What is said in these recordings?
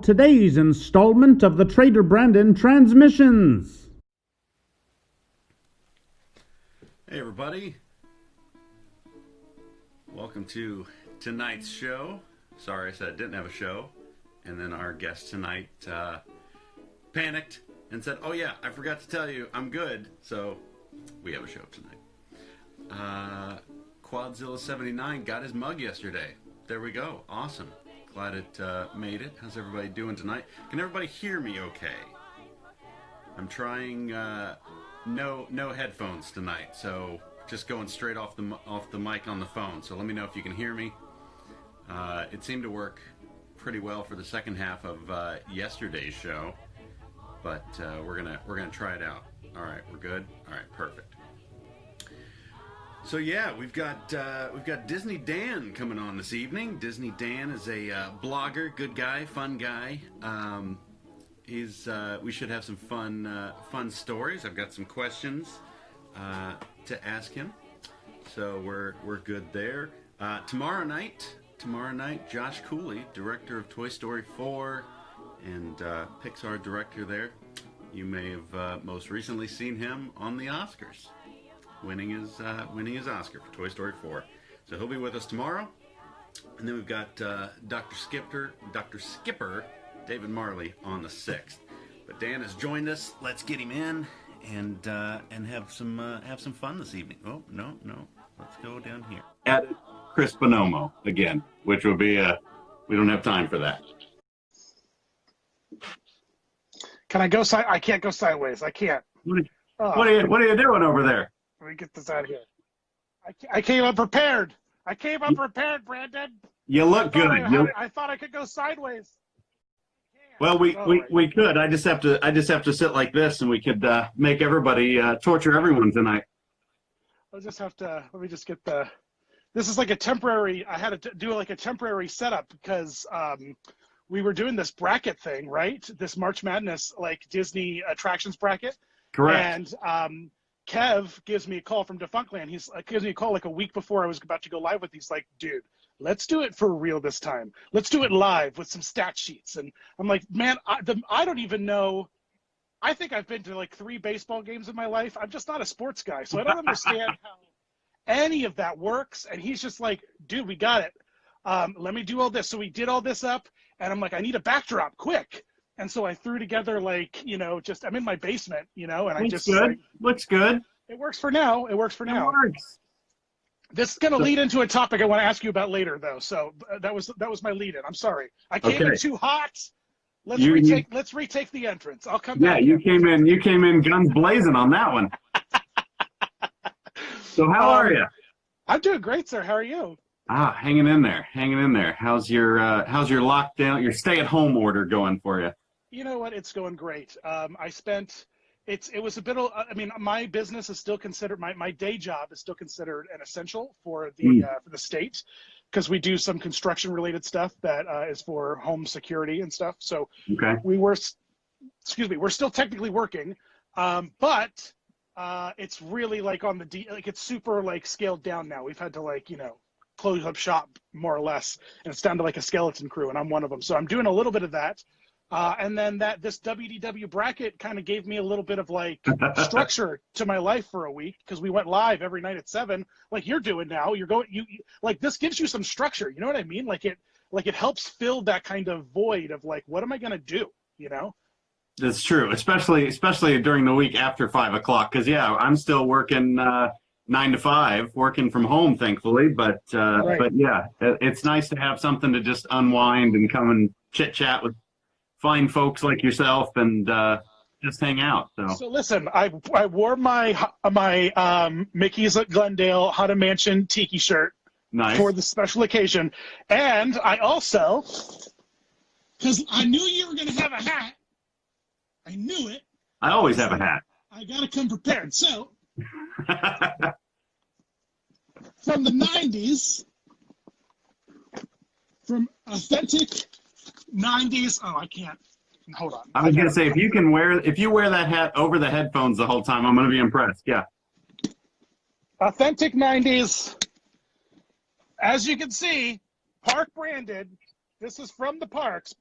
today's installment of the Trader Brandon Transmissions. Hey everybody, welcome to tonight's show. Sorry I said I didn't have a show, and then our guest tonight panicked and said, oh yeah, I forgot to tell you, I'm good, so we have a show tonight. Quadzilla79 got his mug yesterday. There we go, awesome. Glad it made it. How's everybody doing tonight? Can everybody hear me okay? I'm trying no headphones tonight, so just going straight off the mic on the phone. So let me know if you can hear me. It seemed to work pretty well for the second half of yesterday's show, but we're gonna try it out. All right, we're good. All right, perfect. So yeah, we've got Disney Dan coming on this evening. Disney Dan is a blogger, good guy, fun guy. We should have some fun stories. I've got some questions to ask him, so we're good there. Tomorrow night, Josh Cooley, director of Toy Story 4 and Pixar director there. You may have most recently seen him on the Oscars, winning his Oscar for Toy Story 4. So he'll be with us tomorrow. And then we've got Dr. Skipper, David Marley on the 6th. But Dan has joined us. Let's get him in and have some fun this evening. Oh, no. Let's go down here. Added Chris Bonomo again, which will be we don't have time for that. Can I go side? I can't go sideways. I can't. What are you doing over there? Let me get this out of here. I came unprepared. Brandon. You look good. I thought I could go sideways. Well, we could. I just have to sit like this, and we could make everybody torture everyone tonight. I'll just have to. Let me just get the. This is like a temporary. I had to do like a temporary setup because we were doing this bracket thing, right? This March Madness like Disney attractions bracket. Correct. And Kev gives me a call from Defunctland. He gives me a call like a week before I was about to go live with. He's like, dude, let's do it for real this time. Let's do it live with some stat sheets. And I'm like, man, I don't even know. I think I've been to like 3 baseball games in my life. I'm just not a sports guy, so I don't understand how any of that works. And he's just like, dude, we got it. Let me do all this. So we did all this up, and I'm like, I need a backdrop, quick. And so I threw together just I'm in my basement, and Looks good. It works for now. It works. This is going to lead into a topic I want to ask you about later, though. So that was my lead-in. I'm sorry. I came in too hot. Let's retake the entrance. I'll come back. Yeah, you came in guns blazing on that one. So how are you? I'm doing great, sir. How are you? Hanging in there. How's your lockdown, your stay-at-home order going for you? You know what? It's going great. It was a bit of, my business is still considered, my day job is still considered an essential for the state, because we do some construction related stuff that is for home security and stuff. So okay. we're still technically working, but it's really like on the it's super like scaled down now. We've had to close up shop more or less, and it's down to like a skeleton crew, and I'm one of them. So I'm doing a little bit of that. And then this WDW bracket kind of gave me a little bit of structure to my life for a week, because we went live every night at 7, like you're doing now. You this gives you some structure. You know what I mean? It helps fill that kind of void of what am I going to do? That's true, especially during the week after 5 o'clock. Because I'm still working 9 to 5, working from home, thankfully. But right. But yeah, it's nice to have something to just unwind and come and chit chat with fine folks like yourself and just hang out. So listen, I wore my Mickey's at Glendale Haunted Mansion Tiki shirt. Nice. For the special occasion, and I also, because I knew you were going to have a hat. I knew it. I always have a hat. I got to come prepared. So from the 90s, from authentic 90s. Oh, I can't. Hold on. I was going to say, if you wear that hat over the headphones the whole time, I'm going to be impressed. Yeah. Authentic 90s. As you can see, park branded. This is from the parks.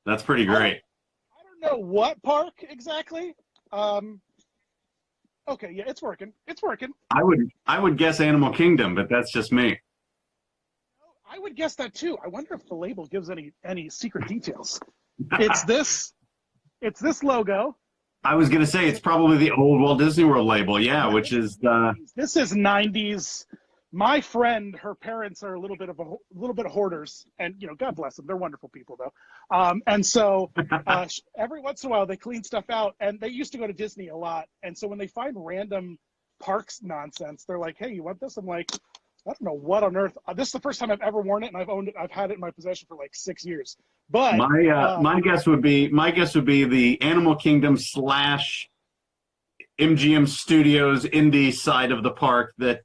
That's pretty great. I don't know what park exactly. Okay, yeah, it's working. It's working. I would guess Animal Kingdom, but that's just me. I would guess that too. I wonder if the label gives any secret details. It's this logo. I was going to say it's probably the old Walt Disney World label, yeah, which is this is 90s. My friend, her parents are a little bit of hoarders, and God bless them, they're wonderful people though. And so every once in a while they clean stuff out, and they used to go to Disney a lot. And so when they find random parks nonsense, they're like, "Hey, you want this?" I'm like, I don't know what on earth. This is the first time I've ever worn it, and I've owned it. I've had it in my possession for like 6 years. But my guess would be the Animal Kingdom / MGM Studios indie side of the park. That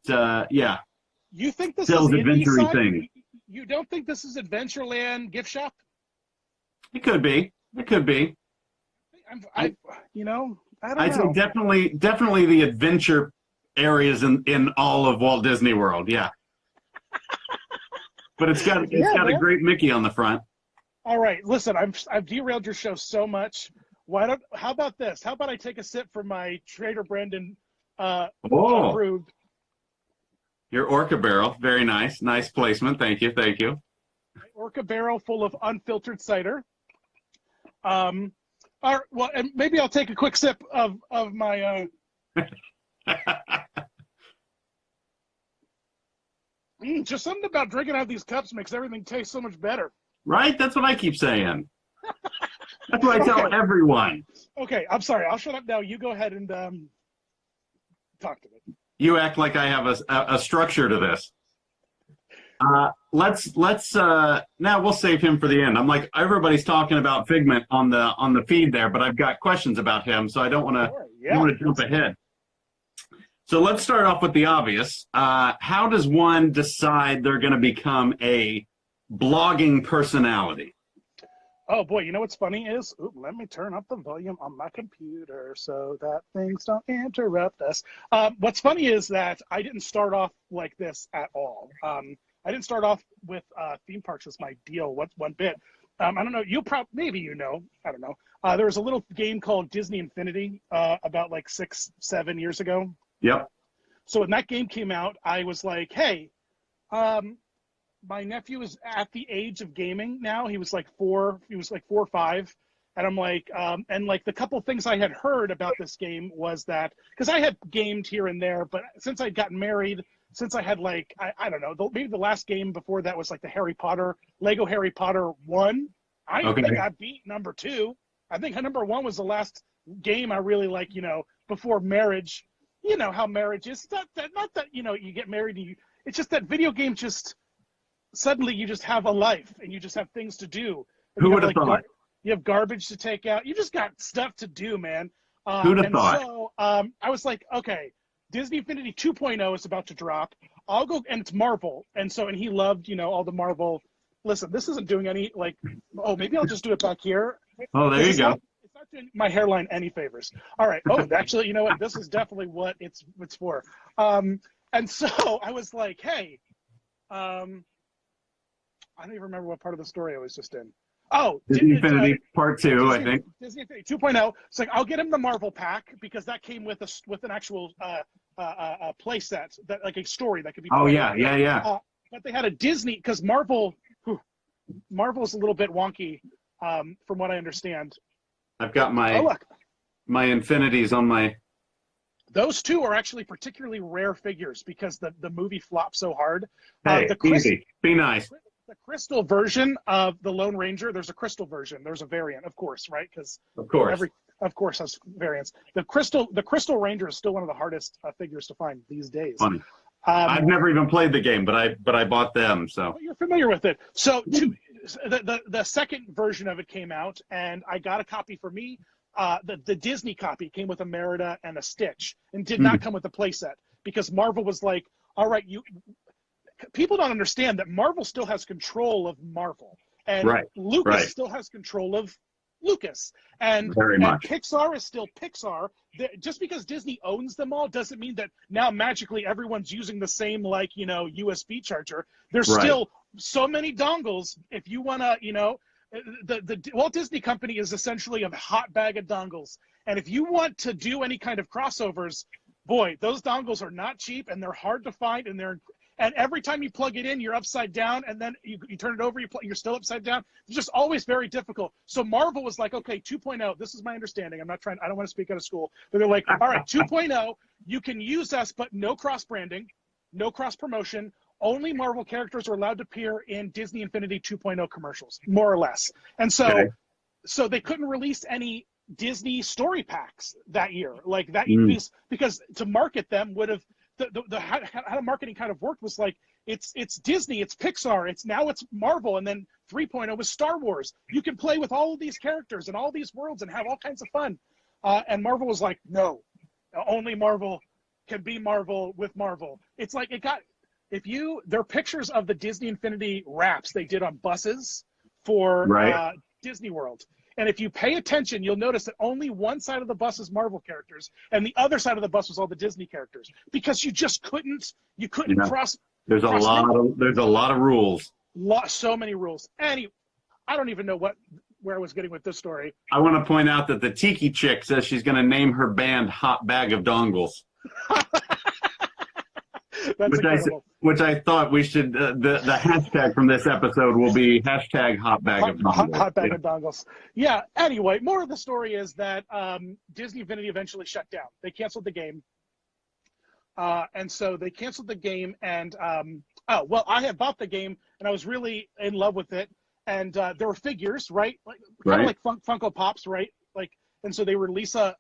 You think this sells is adventure thing? You don't think this is Adventureland gift shop? It could be. It could be. I don't know. I'd say definitely the adventure areas in all of Walt Disney World. Yeah. But it's got a great Mickey on the front. All right, listen, I've derailed your show so much. How about this? How about I take a sip from my Trader Brandon approved. Your Orca barrel, very nice. Nice placement. Thank you. Orca barrel full of unfiltered cider. And maybe I'll take a quick sip of my. Just something about drinking out of these cups makes everything taste so much better. Right? That's what I keep saying. That's what I tell everyone. Okay, I'm sorry. I'll shut up now. You go ahead and talk to me. You act like I have a structure to this. Let's now we'll save him for the end. I'm like, everybody's talking about Figment on the feed there, but I've got questions about him, so I don't want to jump ahead. So let's start off with the obvious. How does one decide they're going to become a blogging personality? Oh boy, you know what's funny is, let me turn up the volume on my computer so that things don't interrupt us. What's funny is that I didn't start off like this at all. I didn't start off with theme parks as my deal one bit. I don't know, maybe I don't know. There was a little game called Disney Infinity about like 6-7 years ago. Yep. So when that game came out, I was like, hey, my nephew is at the age of gaming now. He was like 4 or 5. And I'm like, and like the couple things I had heard about this game was that, because I had gamed here and there, but since I'd gotten married, since I had like, I don't know, maybe the last game before that was like the Lego Harry Potter 1. I don't think I beat number 2. I think number 1 was the last game I really like, before marriage. You know how marriage is. Not that you get married and it's just that video games just, suddenly you just have a life and you just have things to do. Who would have thought? You have garbage to take out. You just got stuff to do, man. Who'd have thought? So I was like, okay, Disney Infinity 2.0 is about to drop. I'll go, and it's Marvel. And he loved, all the Marvel. Listen, this isn't doing any, maybe I'll just do it back here. Oh, there you go. It's not doing my hairline any favors. All right. Oh, actually, you know what? This is definitely what it's for. And so I was like, hey, I don't even remember what part of the story I was just in. Oh, Disney Infinity Part 2, I think. Disney Infinity 2.0. It's like, I'll get him the Marvel pack because that came with an actual play set, that like a story that could be. Oh yeah. But they had a Disney, because Marvel's a little bit wonky, from what I understand. I've got my Infinities on my. Those two are actually particularly rare figures because the movie flopped so hard. Hey, easy. Be nice. The crystal version of the Lone Ranger, there's a crystal version. There's a variant, of course, right? Because every has variants. The crystal Ranger is still one of the hardest figures to find these days. Funny. I've never even played the game, but I bought them. So you're familiar with it. So the second version of it came out, and I got a copy for me. The Disney copy came with a Merida and a Stitch, and did not come with a playset because Marvel was like, all right, people don't understand that Marvel still has control of Marvel, and Lucas still has control of Lucas, and Pixar is still Pixar. Just because Disney owns them all doesn't mean that now magically everyone's using the same USB charger. There's still so many dongles if you want to the Walt Disney Company is essentially a hot bag of dongles. And if you want to do any kind of crossovers, boy, those dongles are not cheap and they're hard to find. And every time you plug it in, you're upside down, and then you turn it over, you're still upside down. It's just always very difficult. So Marvel was like, okay, 2.0, this is my understanding. I don't want to speak out of school. But they're like, all right, 2.0, you can use us, but no cross-branding, no cross-promotion. Only Marvel characters are allowed to appear in Disney Infinity 2.0 commercials, more or less. And so they couldn't release any Disney story packs that year. Like that, because to market them would have, how marketing kind of worked was like, it's Disney, it's Pixar, it's Marvel, and then 3.0 was Star Wars. You can play with all of these characters and all these worlds and have all kinds of fun. And Marvel was like, no, only Marvel can be Marvel with Marvel. It's like there are pictures of the Disney Infinity wraps they did on buses for Disney World. And if you pay attention, you'll notice that only one side of the bus is Marvel characters, and the other side of the bus was all the Disney characters, because you just couldn't cross. There's a lot of rules. So many rules. I don't even know where I was getting with this story. I want to point out that the Tiki Chick says she's going to name her band Hot Bag of Dongles. That's incredible. Which I thought we should, the hashtag from this episode will be hashtag Hot Bag of Dongles. Hot Bag of Dongles. Yeah, anyway, more of the story is that Disney Infinity eventually shut down. They canceled the game. And so they canceled the game, and I had bought the game, and I was really in love with it. And there were figures, right? Kind of like Funko Pops, right? And so they release a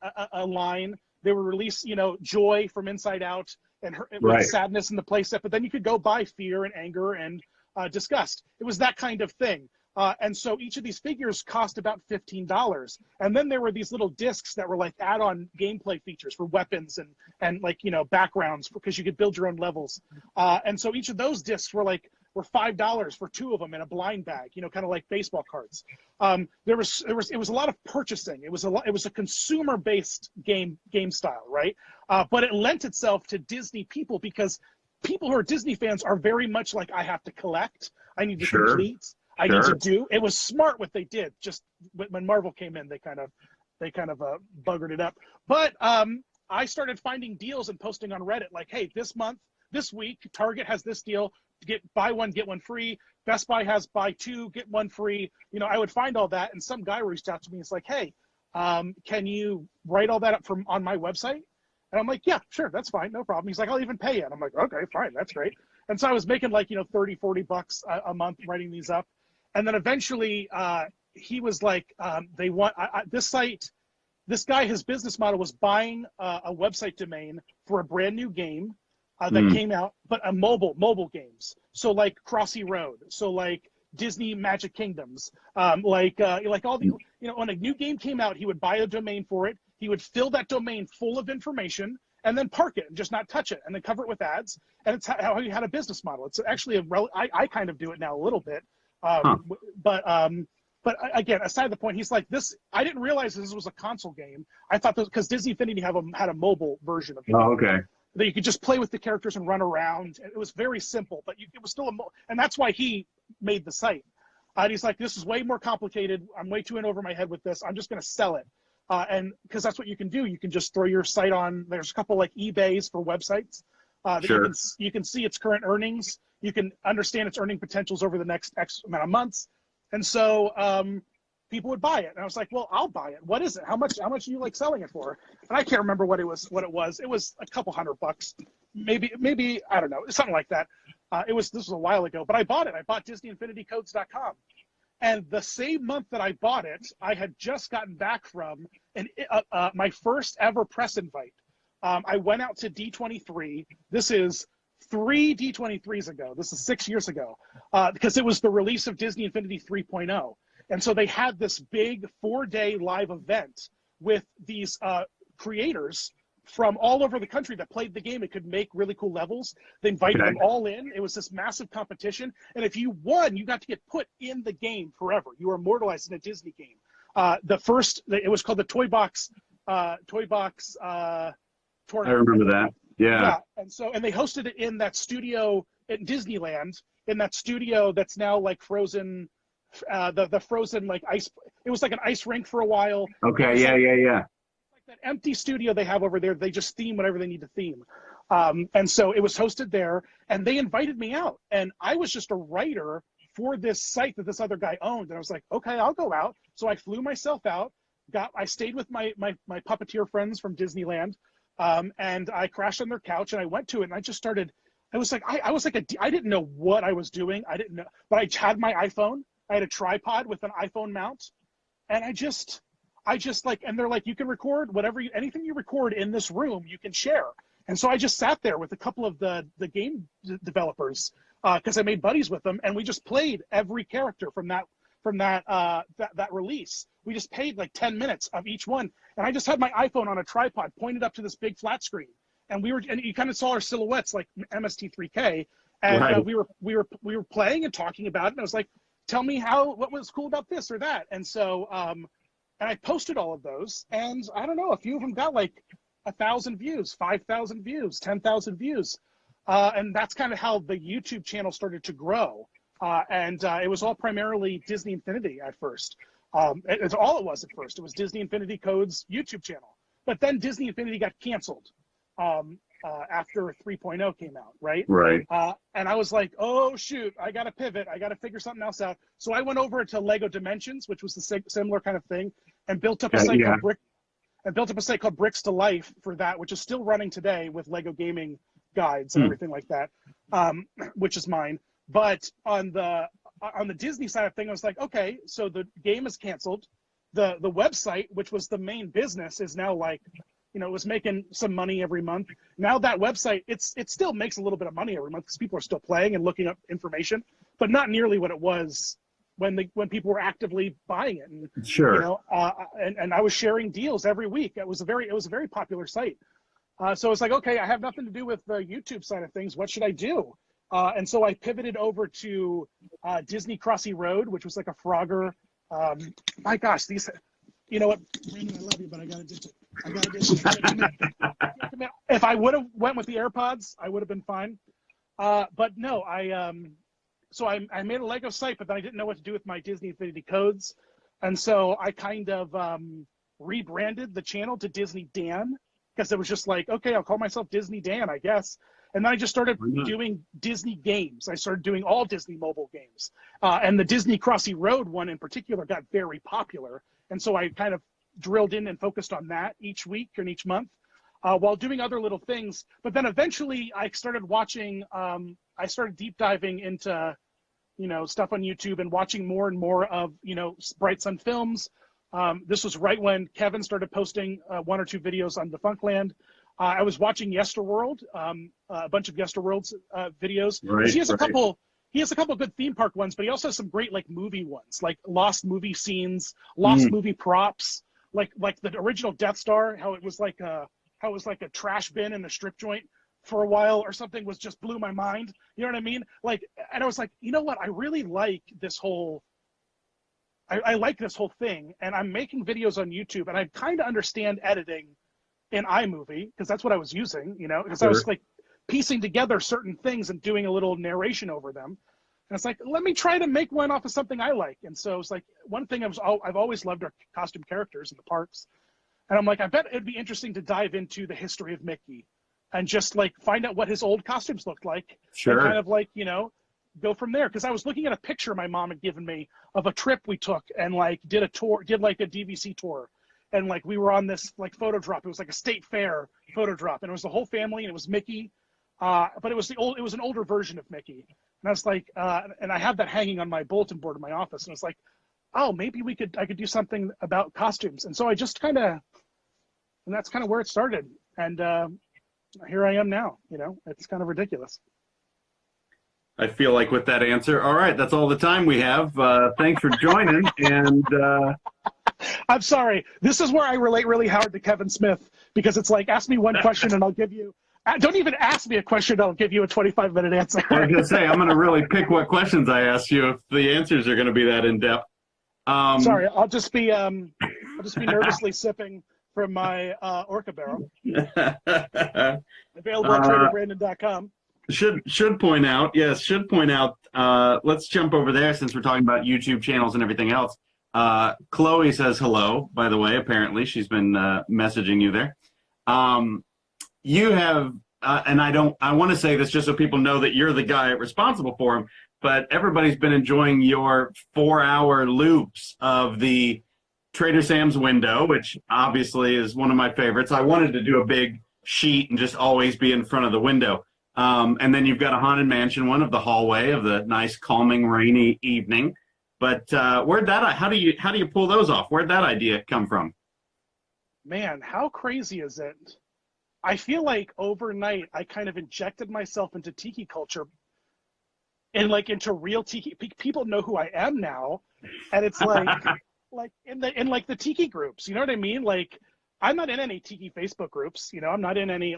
line. They would release, Joy from Inside Out, and with sadness in the playset, but then you could go buy fear and anger and disgust. It was that kind of thing. And so each of these figures cost about $15. And then there were these little discs that were like add-on gameplay features for weapons and backgrounds, because you could build your own levels. And so each of those discs were $5 for two of them in a blind bag, kind of like baseball cards. It was a lot of purchasing. It was a consumer-based game style, right? But it lent itself to Disney people, because people who are Disney fans are very much like, I have to collect, I need to complete, I need to do. It was smart what they did. Just when Marvel came in, they kind of buggered it up. But I started finding deals and posting on Reddit like, hey, this week, Target has this deal. Buy one, get one free. Best Buy has buy two, get one free. I would find all that, and some guy reached out to me. It's like, hey, can you write all that up on my website? And I'm like, yeah, sure, that's fine, no problem. He's like, I'll even pay you. And I'm like, okay, fine, that's great. And so I was making $30-40 a month writing these up. And then eventually he was like, this site, this guy, his business model was buying a website domain for a brand new game that came out, but mobile games. So like Crossy Road, so like Disney Magic Kingdoms, like all the, when a new game came out, he would buy a domain for it. He would fill that domain full of information and then park it and just not touch it, and then cover it with ads. And it's how he had a business model. It's actually I kind of do it now a little bit. But again, aside the point, he's like, this, I didn't realize this was a console game. I thought that because Disney Infinity had a mobile version of it. Oh, okay. That you could just play with the characters and run around. It was very simple, but it was still and that's why he made the site. And he's like, this is way more complicated. I'm way too in over my head with this. I'm just going to sell it. And because that's what you can do. You can just throw your site on. There's a couple like eBays for websites. You can see its current earnings. You can understand its earning potentials over the next X amount of months. And so people would buy it. And I was like, well, I'll buy it. What is it? How much are you like selling it for? And I can't remember what it was. It was a couple $100. Maybe, I don't know, something like that. This was a while ago, but I bought it. I bought DisneyInfinityCodes.com. And the same month that I bought it, I had just gotten back from my first ever press invite. I went out to D23. This is 3 D23s ago. This is 6 years ago, because it was the release of Disney Infinity 3.0. And so they had this big 4-day live event with these creators from all over the country that played the game. It could make really cool levels. They invited them all in. It was this massive competition. And if you won, you got to get put in the game forever. You were immortalized in a Disney game. It was called the Toy Box tournament. I remember that. Yeah. And they hosted it in that studio at Disneyland, in that studio that's now like Frozen the frozen like ice. It was like an ice rink for a while. Okay, yeah. Like that empty studio they have over there. They just theme whatever they need to theme. And so it was hosted there, and they invited me out. And I was just a writer for this site that this other guy owned. And I was like, okay, I'll go out. So I flew myself out. I stayed with my puppeteer friends from Disneyland, and I crashed on their couch, and I went to it, and I just started. I didn't know what I was doing. I didn't know, but I had my iPhone. I had a tripod with an iPhone mount, and I just like, and they're like, you can record anything you record in this room, you can share. And so I just sat there with a couple of the game developers, because I made buddies with them, and we just played every character from that release. We just paid like 10 minutes of each one, and I just had my iPhone on a tripod pointed up to this big flat screen, and you kind of saw our silhouettes like MST3K, and Right. we were playing and talking about it, and I was like, tell me what was cool about this or that. And so and I posted all of those, and I don't know, a few of them got like 1,000 views, 5,000 views, 10,000 views, and that's kind of how the YouTube channel started to grow. And it was all primarily Disney Infinity at first. It's all it was at first. It was Disney Infinity Code's YouTube channel. But then Disney Infinity got canceled after 3.0 came out, right? Right. And I was like, oh, shoot, I got to pivot. I got to figure something else out. So I went over to Lego Dimensions, which was the similar kind of thing, and built up a site called Bricks to Life for that, which is still running today with Lego gaming guides and everything like that, which is mine. But on the Disney side of things, I was like, okay, so the game is canceled. The website, which was the main business, is now like, it was making some money every month. Now that website, it still makes a little bit of money every month because people are still playing and looking up information, but not nearly what it was when people were actively buying it. And, Sure. And I was sharing deals every week. It was a very popular site. So it's like, okay, I have nothing to do with the YouTube side of things. What should I do? And so I pivoted over to Disney Crossy Road, which was like a Frogger. My gosh, you know what? Brandon, I love you, but I got to ditch it. If I would have went with the AirPods, I would have been fine. But no, so I made a Lego site, but then I didn't know what to do with my Disney Infinity codes. And so I kind of rebranded the channel to Disney Dan, because it was just like, okay, I'll call myself Disney Dan, I guess. And then I just started doing Disney games. I started doing all Disney mobile games. And the Disney Crossy Road one in particular got very popular. And so I kind of drilled in and focused on that each week and each month while doing other little things. But then eventually I started watching, I started deep diving into, stuff on YouTube and watching more and more of, Bright Sun Films. This was right when Kevin started posting one or two videos on Defunctland. I was watching Yesterworld, a bunch of Yesterworld's videos. Right, he has a couple. He has a couple good theme park ones, but he also has some great like movie ones, like lost movie scenes, lost movie props, like the original Death Star, how it was like a trash bin in a strip joint for a while or something, was just blew my mind. You know what I mean? Like, and I was like, you know what? I really like this whole. I like this whole thing, and I'm making videos on YouTube, and I kind of understand editing in iMovie, because that's what I was using, because I was like piecing together certain things and doing a little narration over them. And it's like, let me try to make one off of something I like. And so it's like, one thing I've always loved are costume characters in the parks. And I'm like, I bet it'd be interesting to dive into the history of Mickey and just like find out what his old costumes looked like. Sure. And kind of like, go from there. Because I was looking at a picture my mom had given me of a trip we took and like did like a DVC tour. And like we were on this like photo drop. It was like a state fair photo drop, and it was the whole family, and it was Mickey, but it was an older version of Mickey. And I was like, and I have that hanging on my bulletin board in my office. And I was like, oh, maybe I could do something about costumes. And so I just and that's kind of where it started. And here I am now. It's kind of ridiculous. I feel like with that answer, all right, that's all the time we have. Thanks for joining, and. I'm sorry. This is where I relate really hard to Kevin Smith, because it's like, ask me one question and I'll give you. Don't even ask me a question. I'll give you a 25-minute answer. I was gonna say, I'm gonna really pick what questions I ask you if the answers are gonna be that in depth. Sorry, I'll just be nervously sipping from my Orca barrel. Available at TraderBrandon.com. Should point out, yes, should point out, let's jump over there since we're talking about YouTube channels and everything else. Chloe says hello, by the way, apparently. She's been messaging you there. You have, and I want to say this just so people know that you're the guy responsible for them, but everybody's been enjoying your 4-hour loops of the Trader Sam's window, which obviously is one of my favorites. I wanted to do a big sheet and just always be in front of the window. And then you've got a Haunted Mansion one of the hallway of the nice, calming, rainy evening. But how do you pull those off? Where'd that idea come from? Man, how crazy is it? I feel like overnight I kind of injected myself into tiki culture and like into real tiki. People know who I am now, and it's like like in the tiki groups. You know what I mean? Like I'm not in any tiki Facebook groups. You know, I'm not in any.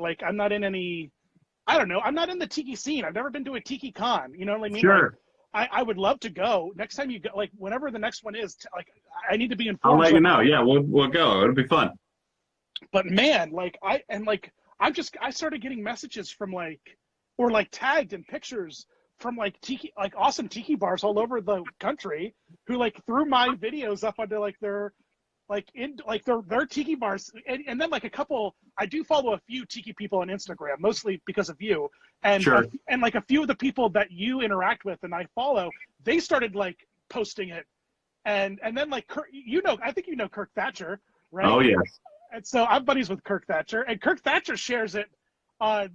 I don't know. I'm not in the tiki scene. I've never been to a tiki con. You know what I mean? Sure. Like, I would love to go. Next time you go, like whenever the next one is, I need to be informed. I'll let you know. Yeah, we'll go. It'll be fun. But man, I started getting messages from or tagged in pictures from tiki, awesome tiki bars all over the country who threw my videos up onto their tiki bars, and then a couple. I do follow a few tiki people on Instagram, mostly because of you, and sure. And a few of the people that you interact with and I follow, they started posting it, and then Kirk, I think Kirk Thatcher, right? Oh yes. And so I'm buddies with Kirk Thatcher, and Kirk Thatcher shares it on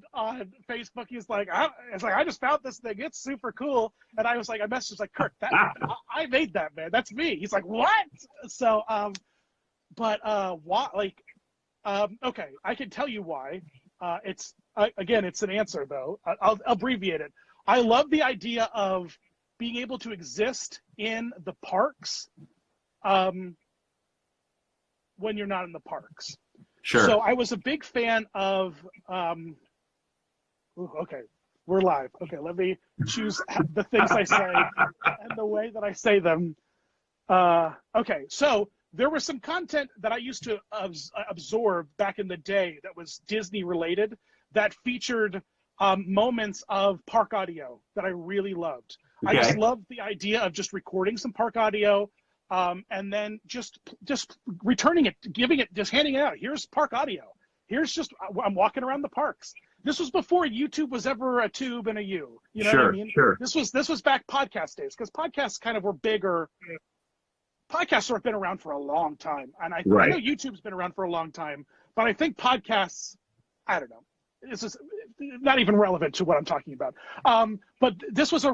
Facebook. He's like, I just found this thing. It's super cool. And I was like, I messaged Kirk, I made that, man. That's me. He's like, what? So, why? Okay, I can tell you why. It's an answer though. I'll abbreviate it. I love the idea of being able to exist in the parks. When you're not in the parks. Sure. So I was a big fan of, okay, we're live. Okay, let me choose the things I say and the way that I say them. Okay, so there was some content that I used to absorb back in the day that was Disney related that featured moments of park audio that I really loved. Okay. I just loved the idea of just recording some park audio, and then just returning it, handing it out. Here's park audio. Here's just, I'm walking around the parks. This was before YouTube was ever a tube and a U. You know what I mean? Sure. This was back podcast days, because podcasts kind of were bigger. Podcasts have been around for a long time. And I know YouTube's been around for a long time, but I think podcasts, I don't know. This is not even relevant to what I'm talking about. But this was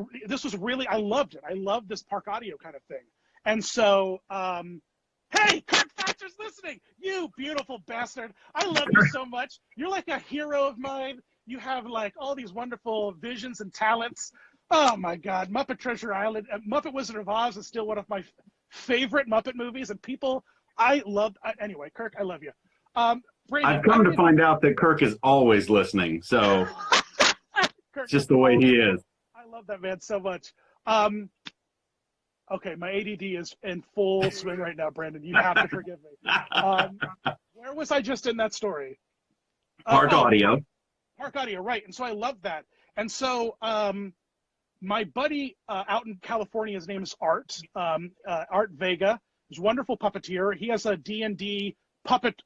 really, I loved it. I loved this park audio kind of thing. And so, hey, Kirk Thatcher's listening. You beautiful bastard. I love you so much. You're like a hero of mine. You have all these wonderful visions and talents. Oh my God. Muppet Treasure Island, Muppet Wizard of Oz is still one of my favorite Muppet movies, and people I love. Anyway, Kirk, I love you. Brandon, I've come to find out that Kirk is always listening. So Kirk, just the way he is. I love that man so much. Okay, my ADD is in full swing right now, Brandon. You have to forgive me. Where was I just in that story? Park audio. Park audio, right. And so I love that. And so my buddy out in California, his name is Art Vega. He's a wonderful puppeteer. He has a D&D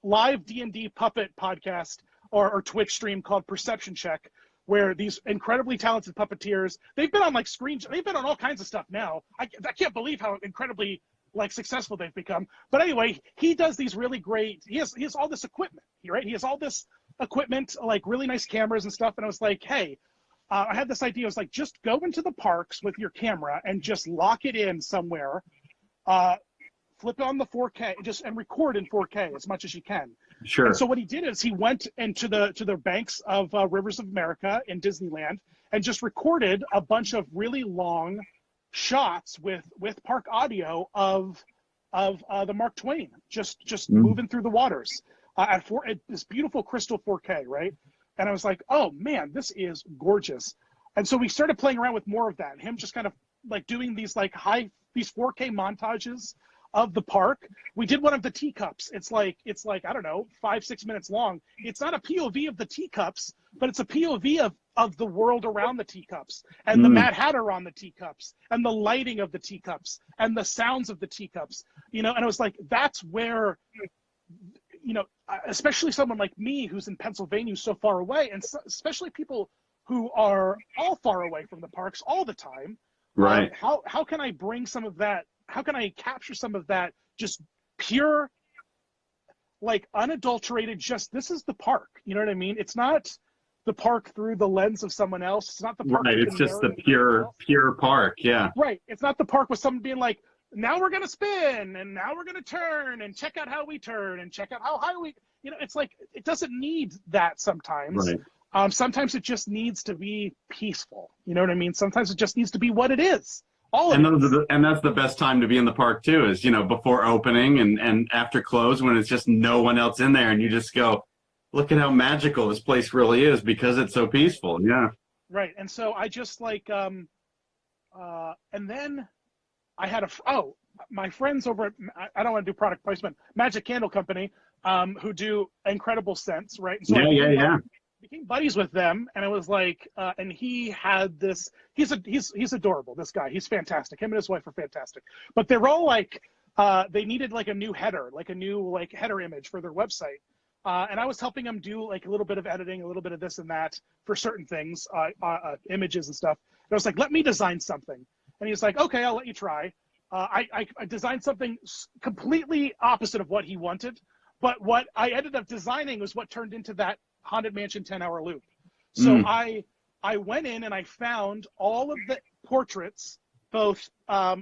live D&D puppet podcast or Twitch stream called Perception Check, where these incredibly talented puppeteers, they've been on they've been on all kinds of stuff now. I can't believe how incredibly successful they've become. But anyway, he does these really great, he has all this equipment, right? He has all this equipment, really nice cameras and stuff. And I was like, hey, I had this idea. I was like, just go into the parks with your camera and just lock it in somewhere, flip on the 4K, and record in 4K as much as you can. Sure. And so what he did is he went into the banks of Rivers of America in Disneyland and just recorded a bunch of really long shots with park audio of the Mark Twain just moving through the waters at this beautiful crystal 4K, right? And I was like, oh man, this is gorgeous. And so we started playing around with more of that. Him just kind of doing these these 4K montages of the park. We did one of the teacups. It's like I don't know, 5-6 minutes long. It's not a POV of the teacups, but it's a POV of the world around the teacups, and the Mad Hatter on the teacups, and the lighting of the teacups, and the sounds of the teacups. And it was like, that's where, especially someone like me who's in Pennsylvania, so far away, and especially people who are all far away from the parks all the time. Right. How can I bring some of that? How can I capture some of that just pure, like unadulterated, just this is the park. You know what I mean? It's not the park through the lens of someone else. It's not the park. Right. It's just the pure park. Yeah. Right. It's not the park with someone being like, now we're going to spin and now we're going to turn and check out how we turn and check out how high we, it's like, it doesn't need that sometimes. Right. Sometimes it just needs to be peaceful. You know what I mean? Sometimes it just needs to be what it is. And that's the best time to be in the park too, is, before opening and after close, when it's just no one else in there and you just go, look at how magical this place really is because it's so peaceful. Yeah. Right. And so I just like, and then I had my friends over at, I don't want to do product placement, Magic Candle Company, who do incredible scents. Right. And so I became buddies with them, and it was like, and he had this. He's adorable. This guy, he's fantastic. Him and his wife are fantastic. But they're all like, they needed like a new header, like a new header image for their website, and I was helping them do like a little bit of editing, a little bit of this and that for certain things, images and stuff. And I was like, let me design something, and he's like, okay, I'll let you try. I designed something completely opposite of what he wanted, but what I ended up designing was what turned into that Haunted Mansion 10-hour loop. So I went in and I found all of the portraits, both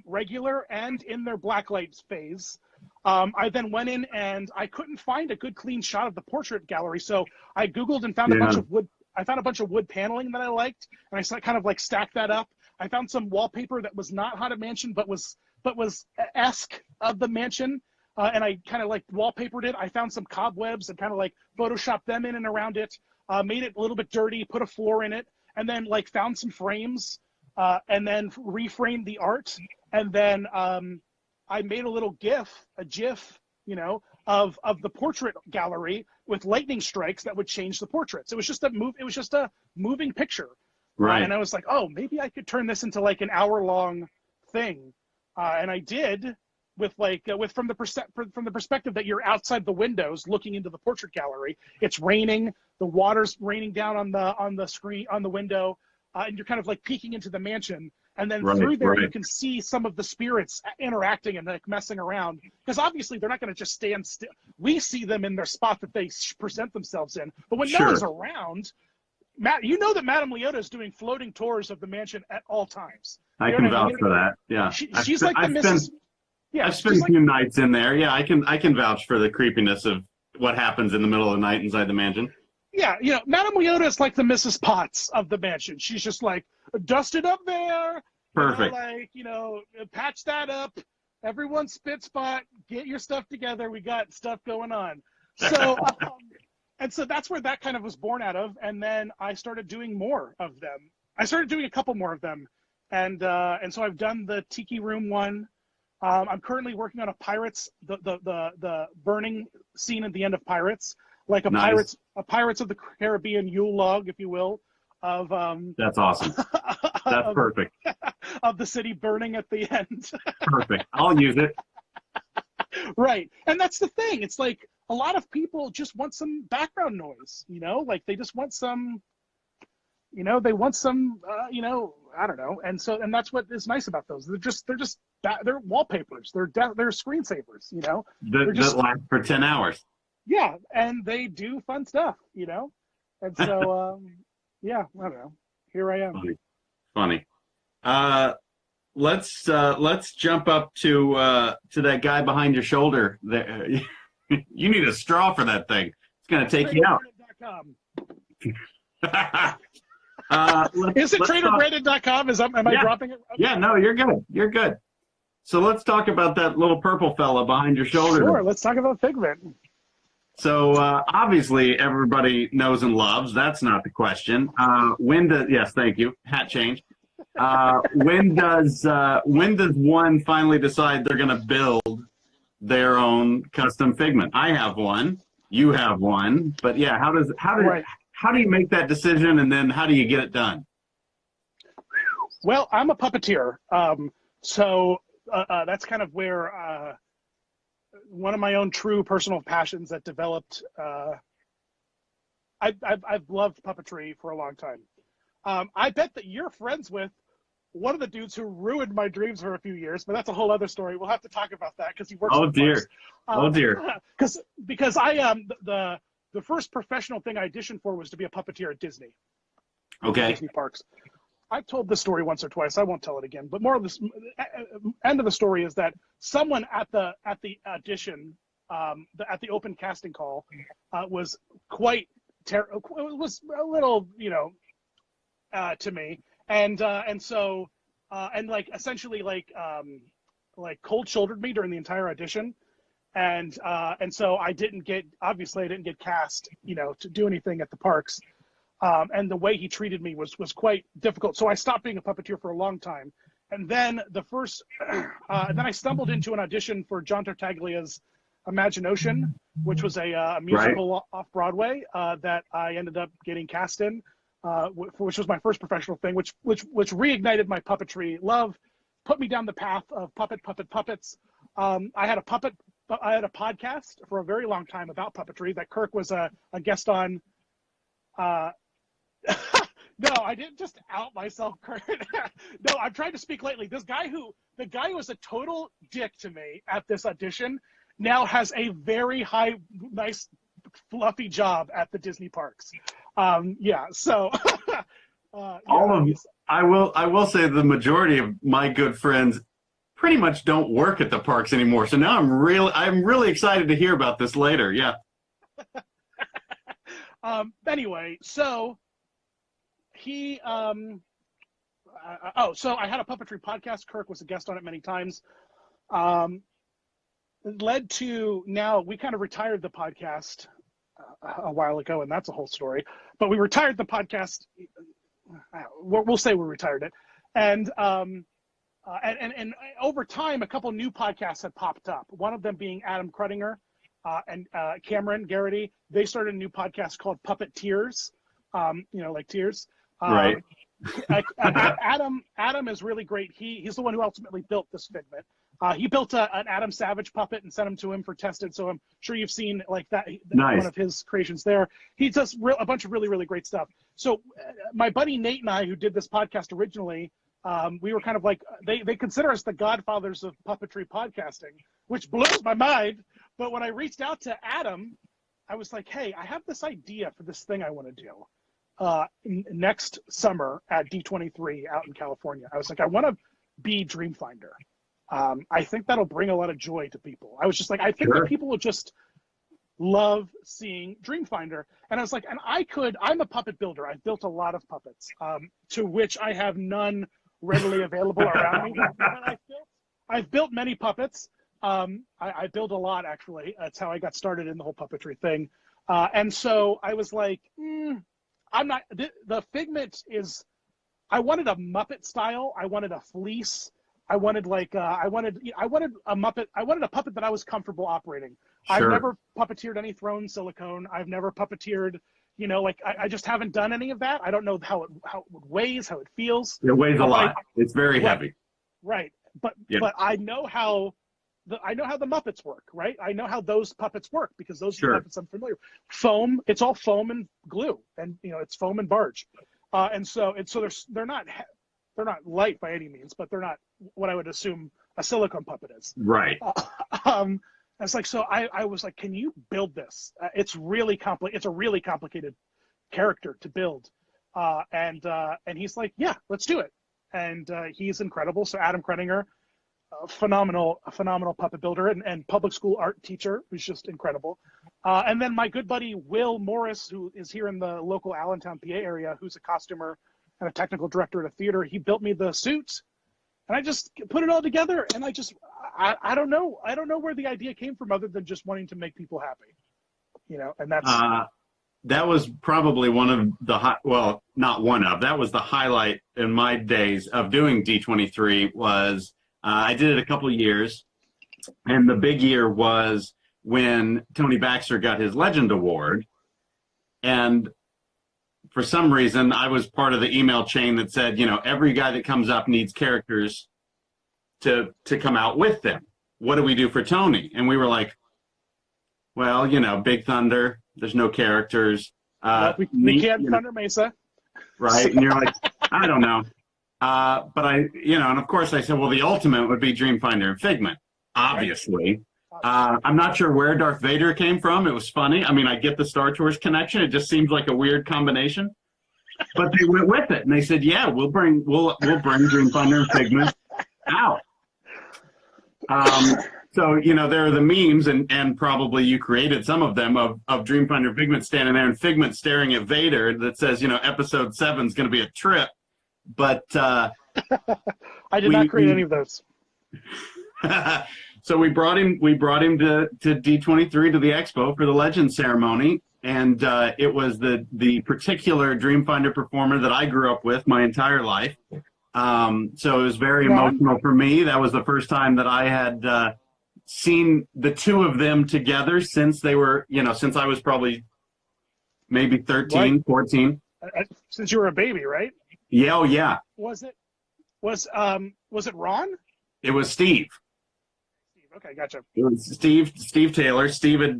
regular and in their blacklight phase. I then went in and I couldn't find a good clean shot of the portrait gallery, so I Googled and found a bunch of wood. I found a bunch of wood paneling that I liked, and I kind of like stacked that up. I found some wallpaper that was not Haunted Mansion, but was esque of the mansion. And I kind of like wallpapered it. I found some cobwebs and kind of like photoshopped them in and around it, made it a little bit dirty, put a floor in it, and then like found some frames, and then reframed the art. And then I made a little GIF, of the portrait gallery with lightning strikes that would change the portraits. It was just a moving picture. Right. And I was like, oh, maybe I could turn this into like an hour-long thing. And I did. From the perspective that you're outside the windows looking into the portrait gallery, it's raining, the water's raining down on the screen, on the window, and you're kind of like peeking into the mansion, and then through there you can see some of the spirits interacting and like messing around, because obviously they're not going to just stand still. We see them in their spot that they present themselves in, but when no one's around, Matt, that Madame Leota is doing floating tours of the mansion at all times. I can vouch for that. Yeah, she's like the Mrs. Yeah, I've spent a few nights in there. Yeah, I can vouch for the creepiness of what happens in the middle of the night inside the mansion. Yeah, Madame Leota is like the Mrs. Potts of the mansion. She's just like, dust it up there. Perfect. Patch that up. Everyone spit spot. Get your stuff together. We got stuff going on. So, and so that's where that kind of was born out of. And then I started doing more of them. I started doing a couple more of them. And so I've done the Tiki Room one. I'm currently working on a Pirates, the burning scene at the end of Pirates, like a Pirates of the Caribbean Yule log, if you will, of That's awesome. That's perfect. Of the city burning at the end. Perfect. I'll use it. Right, and that's the thing. It's like a lot of people just want some background noise, like they just want some. They want some, I don't know, and that's what is nice about those. They're wallpapers. They're screensavers. That last for 10 hours. Yeah, and they do fun stuff. And so yeah, I don't know. Here I am. Funny. Let's jump up to that guy behind your shoulder. There, you need a straw for that thing. It's gonna take you out. Is it traderbranded.com? Am I dropping it? Okay. Yeah, no, you're good. You're good. So let's talk about that little purple fella behind your shoulder. Sure, let's talk about Figment. So obviously everybody knows and loves. That's not the question. Yes, thank you. Hat change. When does one finally decide they're going to build their own custom figment. I have one, you have one, but yeah, how do you make that decision, and then how do you get it done? Well, I'm a puppeteer, so that's kind of where one of my own true personal passions that developed. I've loved puppetry for a long time. I bet that you're friends with one of the dudes who ruined my dreams for a few years, but that's a whole other story. We'll have to talk about that because he works. Oh dear, oh dear. Because I the first professional thing I auditioned for was to be a puppeteer at Disney. Okay. Disney parks. I've told this story once or twice. I won't tell it again. But more of this end of the story is that someone at the audition, at the open casting call, was quite was a little, to me, and so like essentially like cold shouldered me during the entire audition, and so I didn't get cast, to do anything at the parks. And the way he treated me was quite difficult. So I stopped being a puppeteer for a long time. And then then I stumbled into an audition for John Tartaglia's Imagination, which was a musical off Broadway that I ended up getting cast in, which was my first professional thing, which reignited my puppetry love, put me down the path of puppets. I had a podcast for a very long time about puppetry that Kirk was a guest on. No, I didn't just out myself, Kurt. No, I'm trying to speak lightly. The guy who was a total dick to me at this audition now has a very nice, fluffy job at the Disney parks. So I will say the majority of my good friends pretty much don't work at the parks anymore. So now I'm really excited to hear about this later. Yeah. Anyway, so he so I had a puppetry podcast. Kirk was a guest on it many times. It led to, now we kind of retired the podcast a while ago, and that's a whole story. But we retired the podcast. We'll say we retired it, and over time, a couple new podcasts had popped up. One of them being Adam Cruttinger and Cameron Garrity. They started a new podcast called Puppet Tears, like tears. Right. Adam is really great. He's the one who ultimately built this figment. He built an Adam Savage puppet and sent him to him for tested. So I'm sure you've seen like that. Nice. One of his creations there. He does a bunch of really, really great stuff. So my buddy Nate and I, who did this podcast originally, we were kind of like, they consider us the godfathers of puppetry podcasting, which blows my mind. But when I reached out to Adam, I was like, hey, I have this idea for this thing I want to do next summer at D23 out in California. I was like, I want to be Dreamfinder. I think that'll bring a lot of joy to people. I was just like, I think that people will just love seeing Dreamfinder. And I was like, and I'm a puppet builder. I've built a lot of puppets, to which I have none readily available around me. But I've built many puppets. I build a lot, actually. That's how I got started in the whole puppetry thing. And so I was like, the figment is, I wanted a Muppet style. I wanted a fleece. I wanted I wanted a Muppet. I wanted a puppet that I was comfortable operating. Sure. I've never puppeteered any thrown silicone. I've never puppeteered, I just haven't done any of that. I don't know how it weighs, how it feels. It weighs a lot. It's very heavy. Right. But I know how the Muppets work, right? I know how those puppets work because those are the puppets I'm familiar with. Foam, it's all foam and glue, and it's foam and barge, and so they're not light by any means, but they're not what I would assume a silicone puppet is. Right. It's like, so I was like, can you build this? It's really it's a really complicated character to build, and he's like, yeah, let's do it, and he's incredible. So Adam Cruttinger, a phenomenal puppet builder and public school art teacher who's just incredible. And then my good buddy Will Morris, who is here in the local Allentown, PA area, who's a costumer and a technical director at a theater. He built me the suit, and I just put it all together. And I don't know where the idea came from, other than just wanting to make people happy, And that's that was probably one of the that was the highlight in my days of doing D23. Was I did it a couple of years, And the big year was when Tony Baxter got his Legend Award. And for some reason, I was part of the email chain that said, every guy that comes up needs characters to come out with them. What do we do for Tony? And we were like, well, Big Thunder, there's no characters. We can't Thunder Mesa. Right. And you're like, I don't know. But and of course I said, well, the ultimate would be Dreamfinder and Figment, obviously. I'm not sure where Darth Vader came from. It was funny. I mean, I get the Star Tours connection. It just seems like a weird combination. But they went with it, and they said, yeah, we'll bring Dreamfinder and Figment out. So, there are the memes, and probably you created some of them, of Dreamfinder and Figment standing there and Figment staring at Vader that says, episode 7 is going to be a trip. But I did not create any of those. So we brought him to D23 to the expo for the Legend ceremony, and it was the particular Dreamfinder performer that I grew up with my entire life. So it was very emotional for me. That was the first time that I had seen the two of them together since they were, since I was probably maybe 13, 14. Since you were a baby, right? Yeah, oh yeah. Was it Ron? It was Steve. Okay, gotcha. It was Steve Taylor. Steve had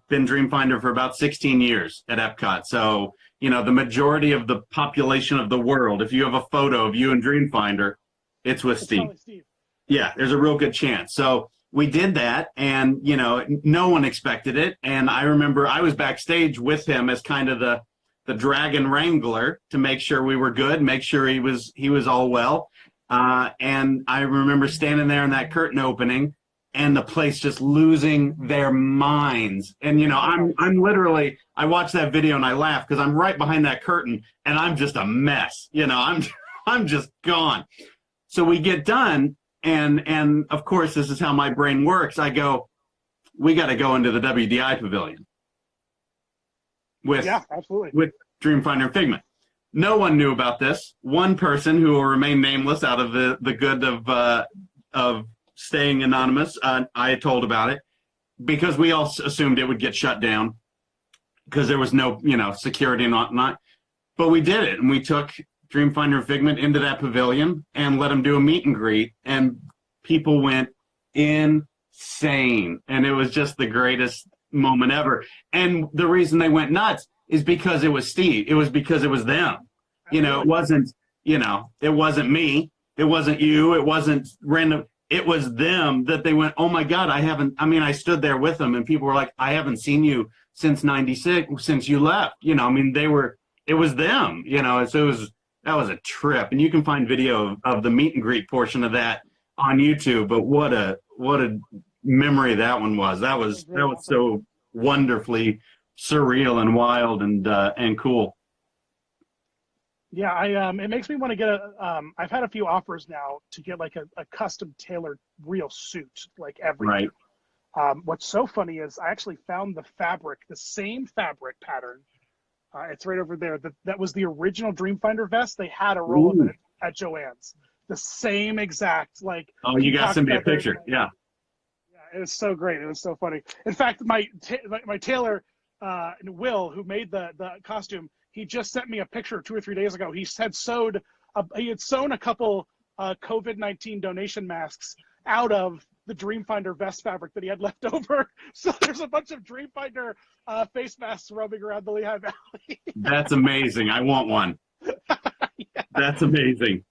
been Dreamfinder for about 16 years at Epcot. So, the majority of the population of the world, if you have a photo of you and Dreamfinder, it's with Steve. Steve. Yeah, there's a real good chance. So we did that, and, no one expected it. And I remember I was backstage with him as kind of the Dragon Wrangler to make sure we were good, make sure he was all well. And I remember standing there in that curtain opening, and the place just losing their minds. And, I'm literally, I watch that video and I laugh because I'm right behind that curtain and I'm just a mess. I'm just gone. So we get done. And of course, this is how my brain works. I go, we got to go into the WDI pavilion with Dreamfinder and Figment. No one knew about this. One person who will remain nameless out of the good of staying anonymous, I told about it because we all assumed it would get shut down because there was no, security and whatnot. But we did it, and we took Dreamfinder and Figment into that pavilion and let them do a meet and greet, and people went insane. And it was just the greatest moment ever. And the reason they went nuts is because it was Steve. It was because it was them. It wasn't, it wasn't me. It wasn't you. It wasn't random. It was them that they went, oh my God, I stood there with them and people were like, I haven't seen you since 96, since you left. It was them, so that was a trip. And you can find video of the meet and greet portion of that on YouTube, but what a memory that one was. That was so wonderfully surreal and wild and cool. Yeah, it makes me want to get I've had a few offers now to get like a custom tailored real suit, like every year. What's so funny is I actually found the same fabric pattern. It's right over there. That was the original Dreamfinder vest. They had a roll of it at Joann's. The same exact, like. Oh, you got to send me a picture. Yeah. Yeah, it was so great. It was so funny. In fact, my tailor, Will, who made the costume, he just sent me a picture 2 or 3 days ago. He had sewn a couple COVID-19 donation masks out of the Dreamfinder vest fabric that he had left over. So there's a bunch of Dreamfinder face masks roaming around the Lehigh Valley. That's amazing. I want one. Yeah. That's amazing.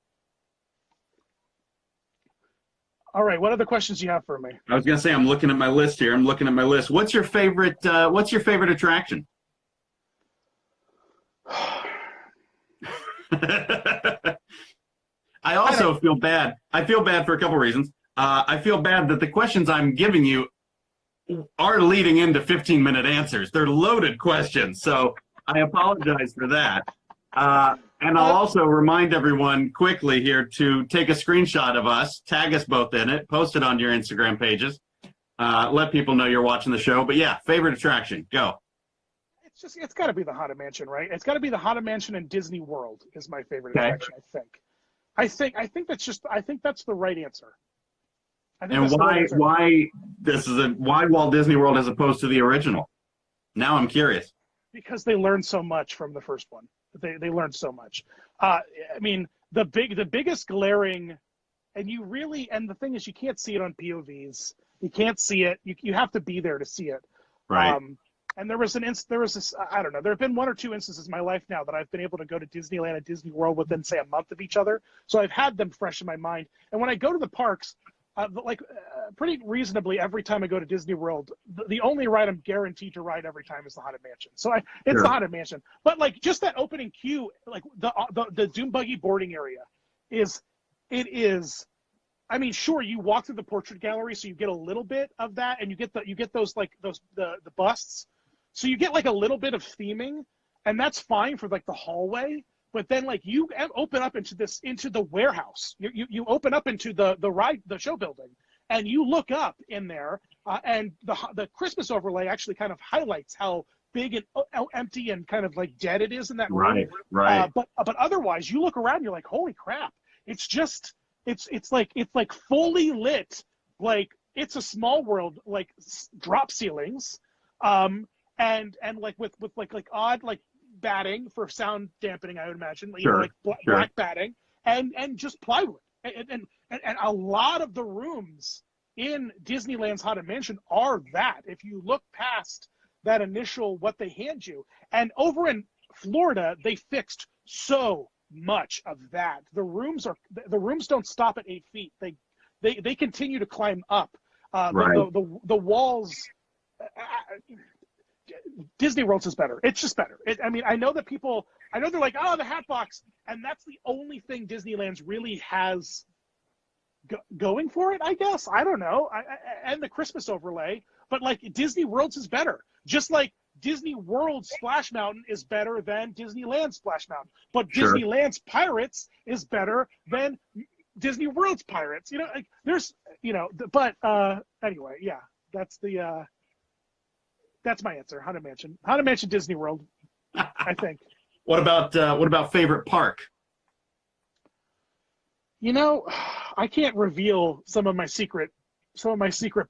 All right. What other questions do you have for me? I was going to say, I'm looking at my list here. What's your favorite attraction? I also feel bad. I feel bad for a couple reasons. I feel bad that the questions I'm giving you are leading into 15-minute answers. They're loaded questions, so I apologize for that. And I'll also remind everyone quickly here to take a screenshot of us, tag us both in it, post it on your Instagram pages, let people know you're watching the show. But yeah, favorite attraction, go. It's got to be the Haunted Mansion, right? It's got to be the Haunted Mansion in Disney World is my favorite attraction, I think. I think that's the right answer. I think And that's the right answer. why Walt Disney World as opposed to the original? Now I'm curious. Because they learned so much from the first one. They learned so much. I mean, the biggest glaring, and the thing is, you can't see it on POVs. You can't see it. You have to be there to see it. Right. And there was this, I don't know, there have been one or two instances in my life now that I've been able to go to Disneyland and Disney World within, say, a month of each other. So I've had them fresh in my mind. And when I go to the parks, pretty reasonably every time I go to Disney World, the only ride I'm guaranteed to ride every time is the Haunted Mansion. So it's the Haunted Mansion. But like just that opening queue, like the Doom Buggy boarding area is. I mean, sure, you walk through the portrait gallery, so you get a little bit of that, and you get those the busts, so you get like a little bit of theming, and that's fine for like the hallway. But then like you open up into the warehouse, you open up into the show building, and you look up in there, and the Christmas overlay actually kind of highlights how big and empty and kind of like dead it is in that room. Right. But otherwise, you look around, you're like, holy crap! It's just. It's like fully lit, like It's a Small World, like drop ceilings, and like with like odd like batting for sound dampening, I would imagine, Sure, black batting, and just plywood, and a lot of the rooms in Disneyland's Haunted Mansion are that. If you look past that initial what they hand you, and over in Florida they fixed so much of that. The rooms don't stop at 8 feet. They continue to climb up. Right. The walls. Disney World's is better. It's just better. I mean, I know they're like, oh, the Hat Box, and that's the only thing Disneyland's really has going for it, I guess. I don't know. And the Christmas overlay, but like Disney World's is better. Just like Disney World's Splash Mountain is better than Disneyland's Splash Mountain, but Sure. Disneyland's Pirates is better than Disney World's Pirates. You know, like, there's, you know, but anyway, yeah, that's my answer. Haunted Mansion, Disney World, I think. What about favorite park? You know, I can't reveal some of my secret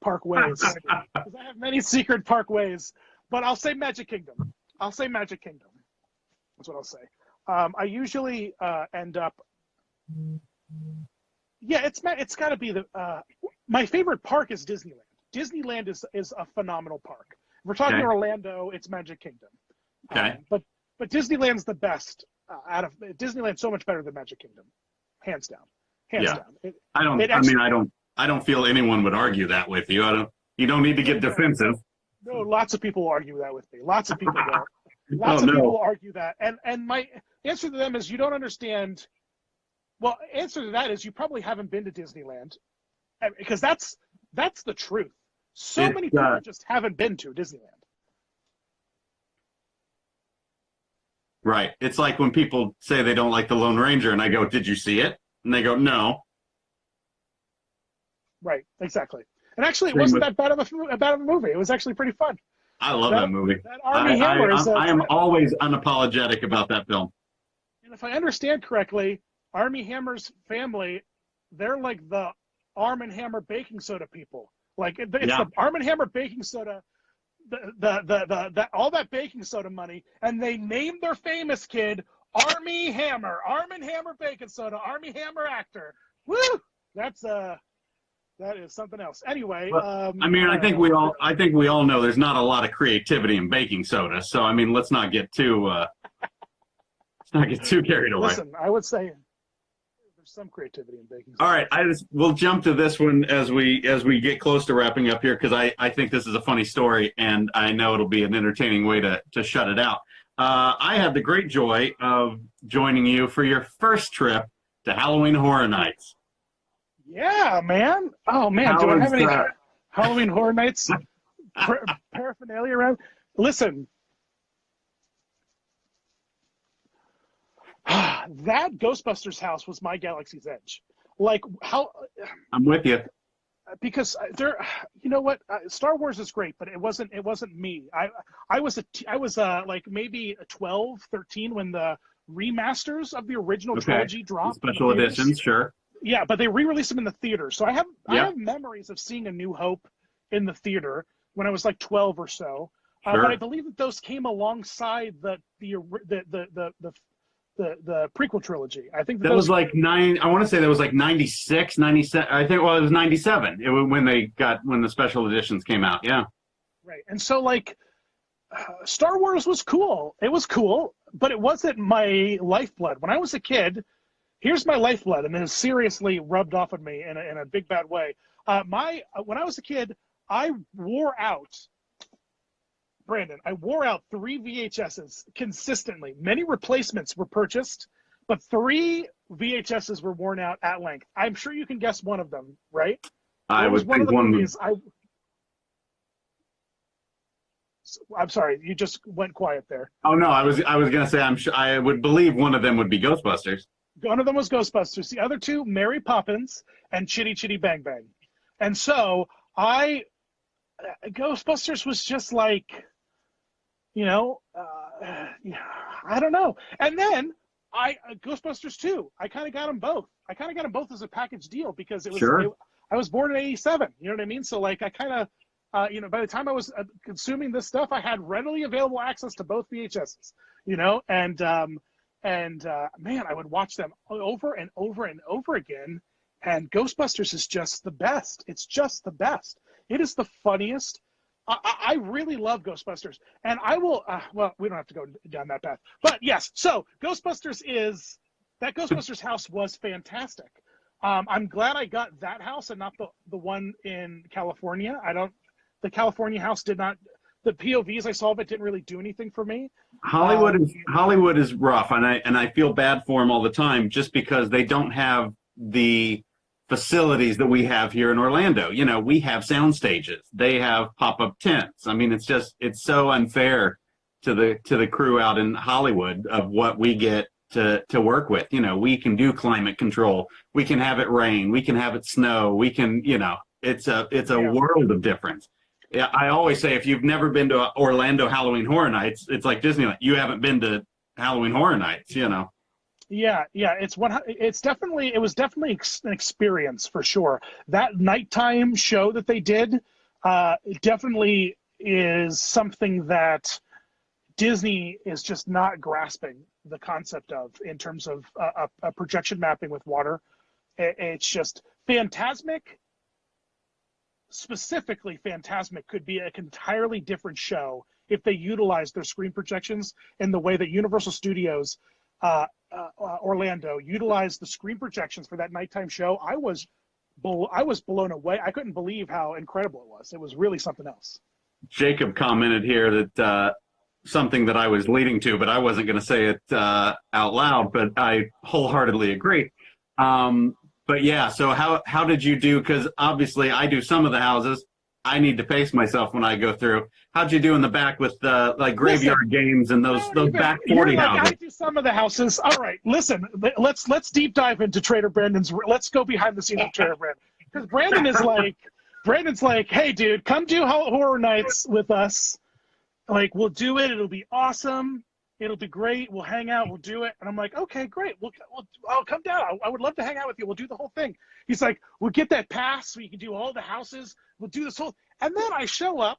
park ways because I have many secret park ways. But I'll say Magic Kingdom. That's what I'll say. I usually end up. Yeah, it's got to be my favorite park is Disneyland. Disneyland is a phenomenal park. If we're talking Orlando, it's Magic Kingdom. Okay. But Disneyland's the best Disneyland's so much better than Magic Kingdom, hands down. Down. I don't feel anyone would argue that with you. You don't need to get defensive. No, lots of people argue that with me. Lots of people will. People argue that. And my answer to them is you don't understand. Well, answer to that is you probably haven't been to Disneyland, because that's the truth. Many people just haven't been to Disneyland. Right. It's like when people say they don't like the Lone Ranger, and I go, "Did you see it?" And they go, "No." Right. Exactly. And actually, it wasn't that bad of a movie. It was actually pretty fun. I love that movie. That Armie Hammer is. I am always unapologetic about that film. And if I understand correctly, Armie Hammer's family, they're like the Arm & Hammer baking soda people. Like it's the Arm & Hammer baking soda, the all that baking soda money, and they named their famous kid Armie Hammer, Arm & Hammer baking soda, Armie Hammer actor. Woo! That is something else. Anyway, I think we all know there's not a lot of creativity in baking soda. So I mean, let's not get too carried away. Listen, I would say there's some creativity in baking soda. All right, we'll jump to this one as we get close to wrapping up here, because I think this is a funny story, and I know it'll be an entertaining way to shut it out. I had the great joy of joining you for your first trip to Halloween Horror Nights. Yeah, man. Oh, man. Do I have any Halloween Horror Nights paraphernalia around? Listen. That Ghostbusters house was my Galaxy's Edge. Like, how... I'm with you. Because you know what? Star Wars is great, but it wasn't me. I was like maybe 12, 13 when the remasters of the original trilogy dropped. Special editions, sure. Yeah, but they re-released them in the theater. So I have memories of seeing A New Hope in the theater when I was like 12 or so. Sure. But I believe that those came alongside the prequel trilogy. I think that was like I want to say that was like 96, 97. I think, well, it was 97 when the special editions came out. Yeah. Right. And so like Star Wars was cool. It was cool, but it wasn't my lifeblood. When I was a kid, here's my lifeblood, and it has seriously rubbed off on me in a big bad way. When I was a kid, I wore out 3 VHSs consistently. Many replacements were purchased, but 3 VHSs were worn out at length. I'm sure you can guess one of them, right? I would think one movies I'm sorry, you just went quiet there. Oh no, I was going to say I would believe one of them would be Ghostbusters. One of them was Ghostbusters. The other 2, Mary Poppins and Chitty Chitty Bang Bang. And so Ghostbusters was just like, I don't know. And then Ghostbusters 2, I kind of got them both. I kind of got them both as a package deal because it was. Sure. I was born in '87. You know what I mean? So like I kind of. By the time I was consuming this stuff, I had readily available access to both VHSs, and man, I would watch them over and over and over again. And Ghostbusters is just the best. It's just the best. It is the funniest. I really love Ghostbusters, and I will. Well, we don't have to go down that path, but yes. So Ghostbusters house was fantastic. I'm glad I got that house and not the one in California. The California house did not. The POVs I saw of it didn't really do anything for me. Hollywood is rough, and I feel bad for them all the time just because they don't have the facilities that we have here in Orlando. We have sound stages. They have pop-up tents. I mean, it's so unfair to the crew out in Hollywood of what we get to work with. We can do climate control. We can have it rain. We can have it snow. We can, it's a world of difference. Yeah, I always say if you've never been to Orlando Halloween Horror Nights, it's like Disneyland. You haven't been to Halloween Horror Nights, Yeah, it was definitely an experience for sure. That nighttime show that they did definitely is something that Disney is just not grasping the concept of in terms of a projection mapping with water. It's just Phantasmic. Specifically, Phantasmic could be an entirely different show if they utilized their screen projections in the way that Universal Studios Orlando utilized the screen projections for that nighttime show. I was blown away. I couldn't believe how incredible it was. It was really something else. Jacob commented here that something that I was leading to, but I wasn't going to say it out loud, but I wholeheartedly agree. But yeah, so how did you do? Because obviously I do some of the houses. I need to pace myself when I go through. How'd you do in the back with the graveyard games and those back 40 houses? I do some of the houses. All right, listen, let's deep dive into Trader Brandon's. Let's go behind the scenes of Trader Brandon, because Brandon's like, hey dude, come do horror nights with us. Like, we'll do it. It'll be awesome. It'll be great. We'll hang out. We'll do it. And I'm like, okay, great. I'll come down. I would love to hang out with you. We'll do the whole thing. He's like, we'll get that pass so you can do all the houses. We'll do this whole. And then I show up,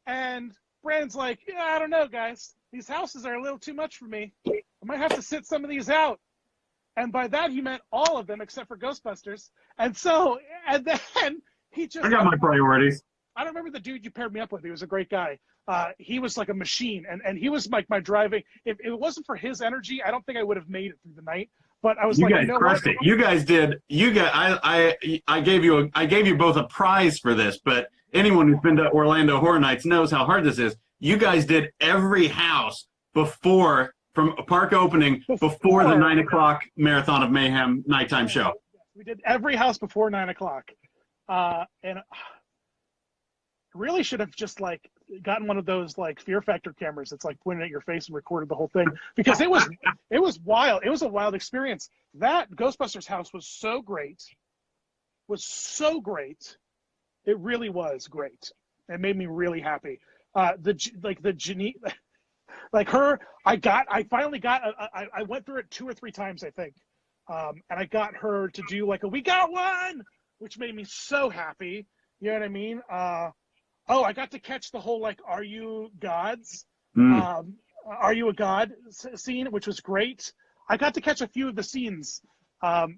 and Brandon's like, yeah, I don't know, guys. These houses are a little too much for me. I might have to sit some of these out. And by that, he meant all of them except for Ghostbusters. And then he just. I got my priorities. I don't remember the dude you paired me up with. He was a great guy. He was like a machine, and he was like my driving. If it wasn't for his energy, I don't think I would have made it through the night. But I was you guys crushed it. You guys did. I gave you both a prize for this. But anyone who's been to Orlando Horror Nights knows how hard this is. You guys did every house from park opening before the 9 o'clock Marathon of Mayhem nighttime show. We did every house before 9 o'clock, and really should have just gotten one of those Fear Factor cameras that's pointed at your face and recorded the whole thing, because it was wild. It was a wild experience. That Ghostbusters house was so great. It really was great. It made me really happy. I finally got. I went through it 2 or 3 times, I think. and I got her to do like a "We got one," which made me so happy. You know what I mean? I got to catch the whole like "Are you gods?" "Are you a god?" scene, which was great. I got to catch a few of the scenes,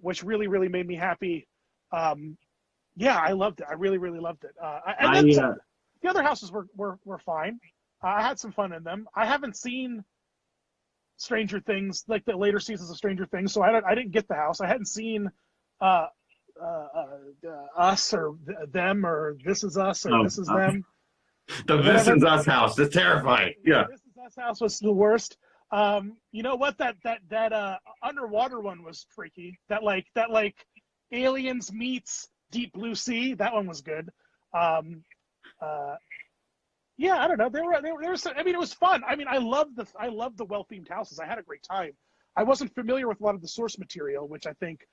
which really, really made me happy. Yeah, I loved it. I really, really loved it. The other houses were fine. I had some fun in them. I haven't seen Stranger Things, like the later seasons of Stranger Things, so I didn't get the house. I hadn't seen Us or Them or This Is Us or This Is Them. The This Is Us house is terrifying. Yeah. This Is Us house was the worst. You know what? That underwater one was freaky. That like Aliens meets Deep Blue Sea. That one was good. Yeah, I don't know. There was. I mean, it was fun. I mean, I love the well-themed houses. I had a great time. I wasn't familiar with a lot of the source material, which I think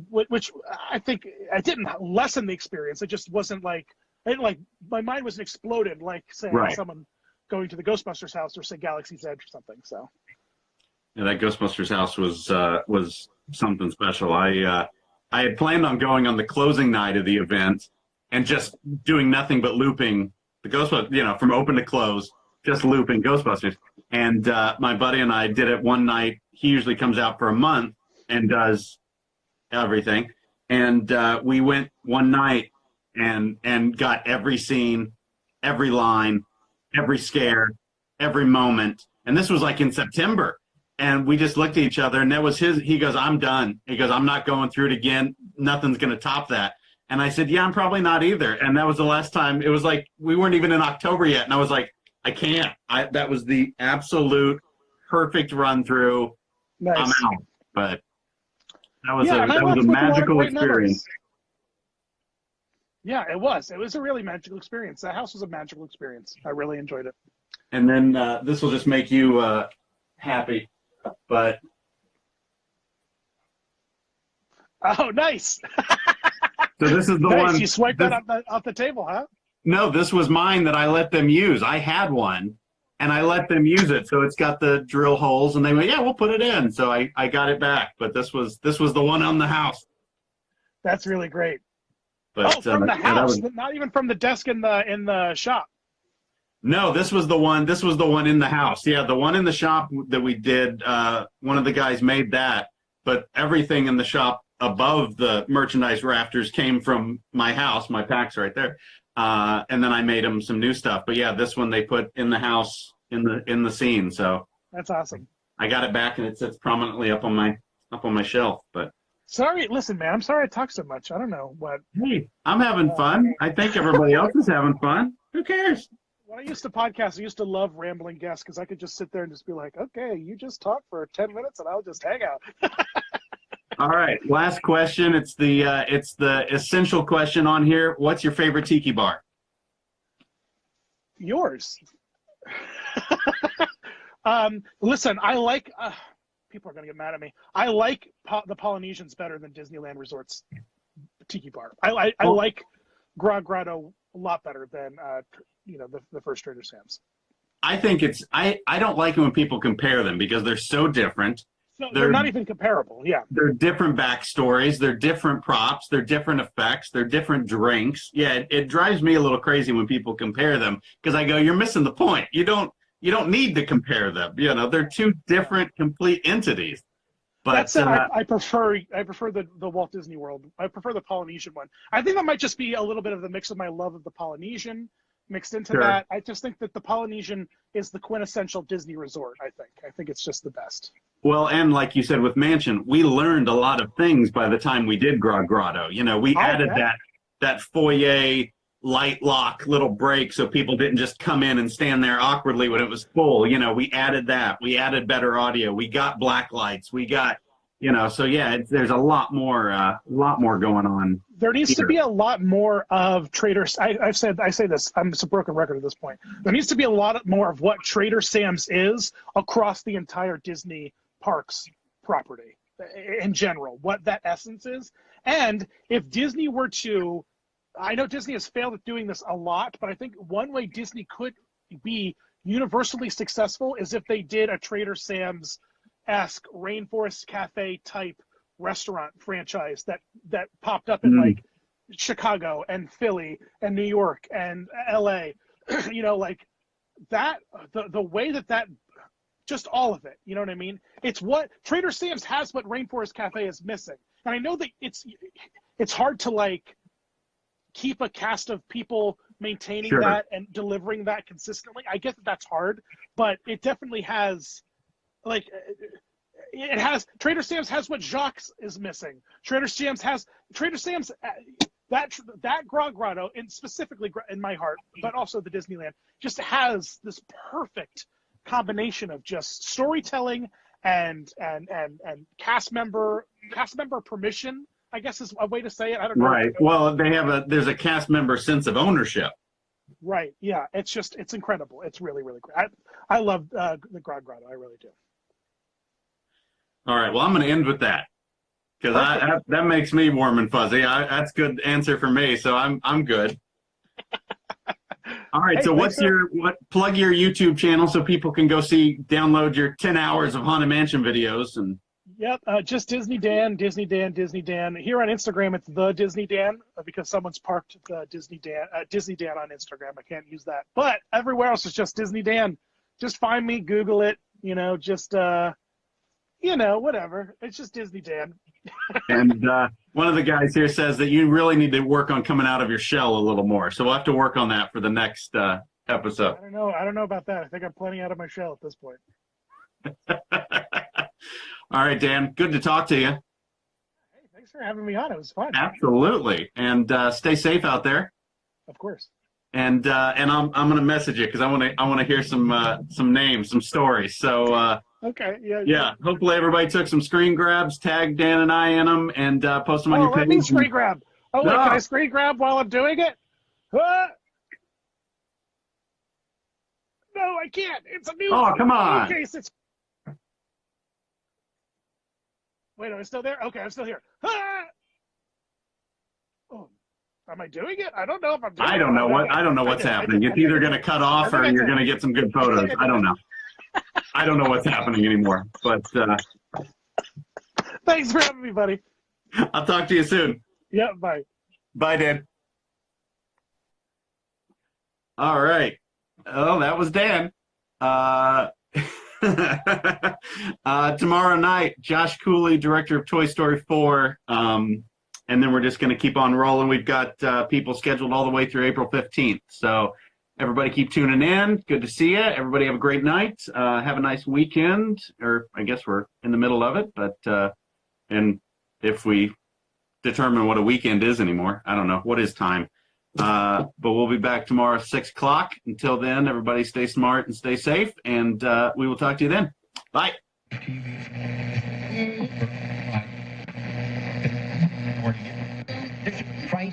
which I think I didn't lessen the experience. It just wasn't like my mind wasn't exploded like say someone going to the Ghostbusters house or say Galaxy's Edge or something. So yeah, that Ghostbusters house was something special. I had planned on going on the closing night of the event and just doing nothing but looping the Ghostbusters, from open to close, just looping Ghostbusters. And my buddy and I did it one night. He usually comes out for a month and does everything. And we went one night and got every scene, every line, every scare, every moment. And this was like in September. And we just looked at each other, and that was he goes, "I'm done." He goes, "I'm not going through it again. Nothing's going to top that." And I said, "Yeah, I'm probably not either." And that was the last time. It was like we weren't even in October yet. And I was like, I can't. That was the absolute perfect run through. Nice. I'm out. But that was a magical experience. Yeah, it was. It was a really magical experience. That house was a magical experience. I really enjoyed it. And then this will just make you happy. But oh, nice. So this is the one. You swiped that off the table, huh? No, this was mine that I let them use. I had one, and I let them use it. So it's got the drill holes, and they went, "Yeah, we'll put it in." So I got it back. But this was the one on the house. That's really great. But, from the house, not even from the desk in the shop. No, this was the one. This was the one in the house. Yeah, the one in the shop that we did. One of the guys made that, but everything in the shop above the merchandise rafters came from my house. My pack's right there, and then I made them some new stuff. But yeah, this one they put in the house in the scene. So that's awesome. I got it back, and it sits prominently up on my shelf. But sorry, listen, man, I'm sorry I talk so much. I don't know what. Hey, I'm having fun. I think everybody else is having fun. Who cares? When I used to podcast, I used to love rambling guests because I could just sit there and just be like, "Okay, you just talk for 10 minutes and I'll just hang out." All right, last question. It's the essential question on here. What's your favorite tiki bar? Yours. Listen, I like. People are gonna get mad at me. I like the Polynesians better than Disneyland Resort's tiki bar. I like Grog Grotto a lot better than the first Trader Sam's. I think I don't like it when people compare them because they're so different. So they're not even comparable. Yeah, they're different backstories. They're different props. They're different effects. They're different drinks. Yeah, it drives me a little crazy when people compare them because I go, "You're missing the point. You don't need to compare them. They're two different, complete entities." But that's it. I prefer the Walt Disney World. I prefer the Polynesian one. I think that might just be a little bit of the mix of my love of the Polynesian mixed into that. I just think that the Polynesian is the quintessential Disney resort. I think it's just the best. Well, and like you said with Mansion, we learned a lot of things by the time we did Grog Grotto. We added that foyer light lock little break so people didn't just come in and stand there awkwardly when it was full. We added that. We added better audio. We got black lights. We got, so yeah, there's a lot more going on. There needs to be a lot more of Traders. I say this, I'm just a broken record at this point. There needs to be a lot more of what Trader Sam's is across the entire Disney parks property in general, what that essence is. And if Disney were to, I know Disney has failed at doing this a lot, but I think one way Disney could be universally successful is if they did a Trader Sam's esque Rainforest Cafe type restaurant franchise that popped up in like Chicago and Philly and New York and LA, like that, the way that just all of it, you know what I mean? It's what Trader Sam's has, what Rainforest Cafe is missing. And I know that it's hard to like keep a cast of people maintaining that and delivering that consistently. I get that that's hard, but it definitely has, like, it has, Trader Sam's has what Jacques is missing. Trader Sam's that Grog Grotto, and specifically in my heart, but also the Disneyland, just has this perfect combination of just storytelling and cast member permission, I guess is a way to say it. I don't know. Right. Well, there's a cast member sense of ownership. Right. Yeah. It's incredible. It's really, really great. I love the Grog Grotto. I really do. All right. Well, I'm going to end with that because that makes me warm and fuzzy. That's a good answer for me. So I'm good. All right. Hey, so plug your YouTube channel so people can go download your 10 hours of Haunted Mansion videos and. Yep, just Disney Dan. Here on Instagram, it's the Disney Dan because someone's parked the Disney Dan on Instagram. I can't use that, but everywhere else is just Disney Dan. Just find me, Google it. Whatever. It's just Disney Dan. And one of the guys here says that you really need to work on coming out of your shell a little more. So we'll have to work on that for the next episode. I don't know about that. I think I'm plenty out of my shell at this point. All right, Dan. Good to talk to you. Hey, thanks for having me on. It was fun. Absolutely. And stay safe out there. Of course. And I'm going to message you because I want to hear some names, some stories. So okay. Yeah. Hopefully everybody took some screen grabs, tagged Dan and I in them, and post them on your page. Let me screen grab. Oh, wait, can I screen grab while I'm doing it? No, I can't. It's a new. Oh, come on. Case. Wait, am I still there? Okay, I'm still here. Oh, am I doing it? I don't know if I'm doing it. I don't know what's happening. It's either going to cut off or you're going to get some good photos. I don't know. I don't know what's happening anymore. But thanks for having me, buddy. I'll talk to you soon. Yeah, bye. Bye, Dan. All right. Oh, that was Dan. Tomorrow night, Josh Cooley, director of Toy Story 4, and then we're just going to keep on rolling. We've got people scheduled all the way through April 15th. So everybody keep tuning in. Good to see you. Everybody have a great night. Have a nice weekend, or I guess we're in the middle of it, but and if we determine what a weekend is anymore, I don't know. What is time? But we'll be back tomorrow at 6 o'clock. Until then, everybody stay smart and stay safe, and we will talk to you then. Bye. Right.